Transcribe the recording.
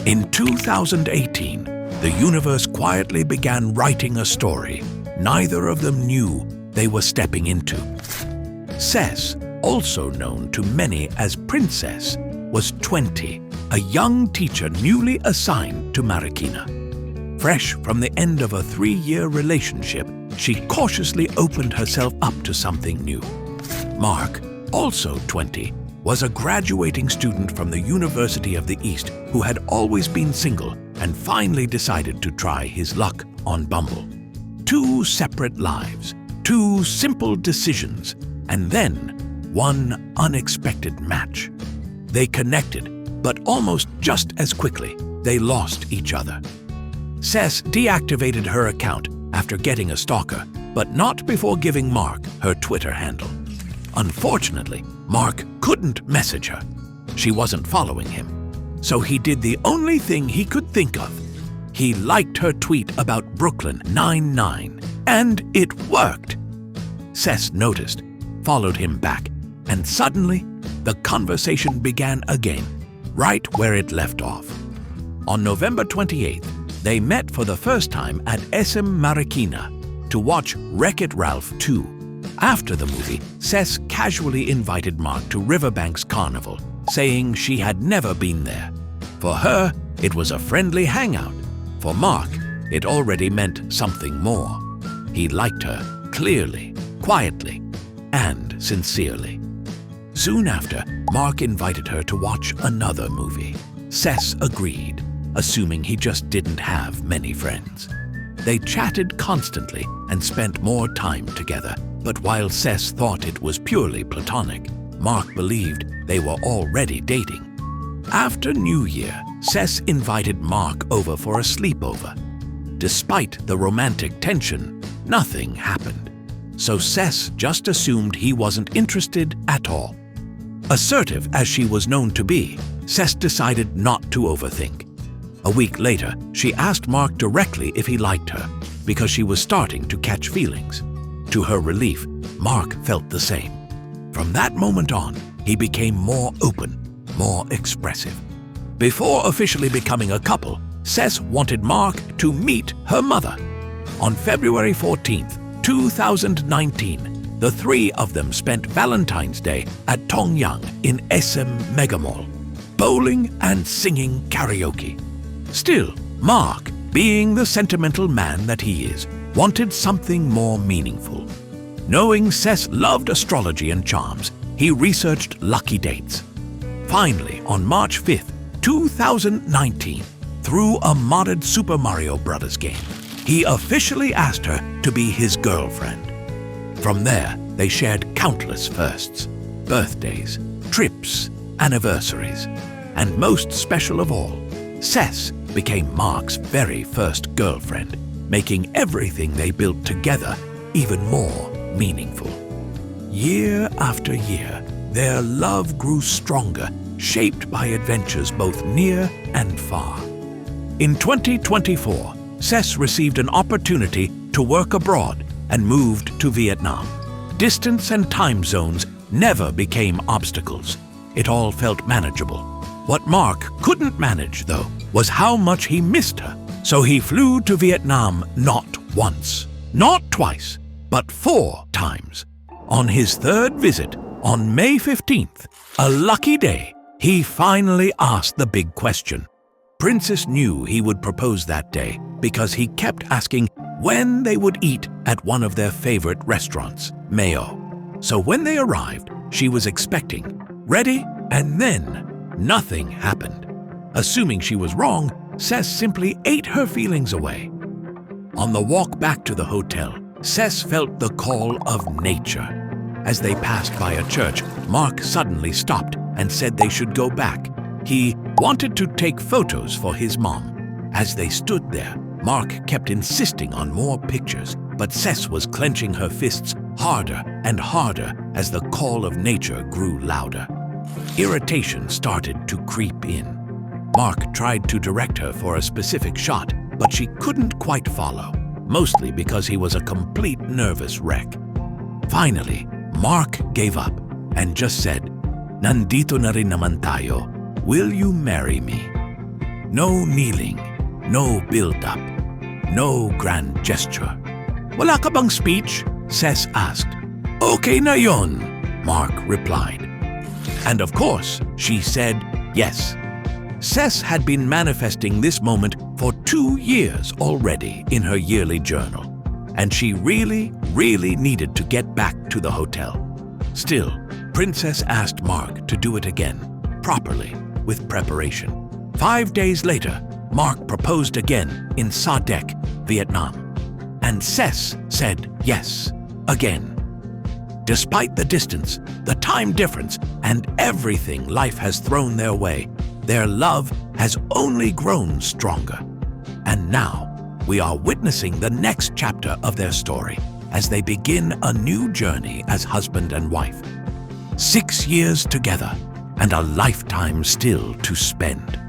In 2018, the universe quietly began writing a story neither of them knew they were stepping into. Cess, also known to many as Princess, was 20, a young teacher newly assigned to Marikina. Fresh from the end of a 3-year relationship, she cautiously opened herself up to something new. Mark, also 20, was a graduating student from the University of the East who had always been single and finally decided to try his luck on Bumble. 2 separate lives, 2 simple decisions, and then one unexpected match. They connected, but almost just as quickly, they lost each other. Cess deactivated her account after getting a stalker, but not before giving Mark her Twitter handle. Unfortunately, Mark couldn't message her. She wasn't following him. So he did the only thing he could think of. He liked her tweet about Brooklyn 99, and it worked. Cess noticed, followed him back, and suddenly the conversation began again, right where it left off. On November 28th, they met for the first time at Marikina to watch Wreck-It Ralph 2. After the movie, Cess casually invited Mark to Riverbank's Carnival, saying she had never been there. For her, it was a friendly hangout. For Mark, it already meant something more. He liked her clearly, quietly, and sincerely. Soon after, Mark invited her to watch another movie. Cess agreed, assuming he just didn't have many friends. They chatted constantly and spent more time together, but while Cess thought it was purely platonic, Mark believed they were already dating. After New Year, Cess invited Mark over for a sleepover. Despite the romantic tension, nothing happened. So Cess just assumed he wasn't interested at all. Assertive as she was known to be, Cess decided not to overthink. A week later, she asked Mark directly if he liked her, because she was starting to catch feelings. To her relief, Mark felt the same. From that moment on, he became more open, more expressive. Before officially becoming a couple, Cess wanted Mark to meet her mother. On February 14th, 2019, the 3 of them spent Valentine's Day at Tongyang in SM Megamall, bowling and singing karaoke. Still, Mark, being the sentimental man that he is, wanted something more meaningful. Knowing Cess loved astrology and charms, he researched lucky dates. Finally, on March 5th, 2019, through a modded Super Mario Bros. Game, he officially asked her to be his girlfriend. From there, they shared countless firsts, birthdays, trips, anniversaries, and most special of all, Cess became Mark's very first girlfriend, making everything they built together even more meaningful. Year after year, their love grew stronger, shaped by adventures both near and far. In 2024, Cess received an opportunity to work abroad and moved to Vietnam. Distance and time zones never became obstacles. It all felt manageable. What Mark couldn't manage, though, was how much he missed her. So he flew to Vietnam not once, not twice, but 4 times. On his 3rd visit, on May 15th, a lucky day, he finally asked the big question. Princess knew he would propose that day because he kept asking when they would eat at one of their favorite restaurants, Mayo. So when they arrived, she was expecting, ready, and then nothing happened. Assuming she was wrong, Cess simply ate her feelings away. On the walk back to the hotel, Cess felt the call of nature. As they passed by a church, Mark suddenly stopped and said they should go back. He wanted to take photos for his mom. As they stood there, Mark kept insisting on more pictures, but Cess was clenching her fists harder and harder as the call of nature grew louder. Irritation started to creep in. Mark tried to direct her for a specific shot, but she couldn't quite follow, mostly because he was a complete nervous wreck. Finally, Mark gave up and just said, "Nandito na rin naman tayo. Will you marry me?" No kneeling, no build-up, no grand gesture. Wala ka bang speech? Cess asked. Okay na yon, Mark replied. And of course, she said yes. Cess had been manifesting this moment for 2 years already in her yearly journal, and she really needed to get back to the hotel. Still, Princess asked Mark to do it again, properly, with preparation. 5 days later, Mark proposed again in Sa Dec, Vietnam, and Cess said yes, again. Despite the distance, the time difference, and everything life has thrown their way, their love has only grown stronger. And now, we are witnessing the next chapter of their story as they begin a new journey as husband and wife. 6 years together and a lifetime still to spend.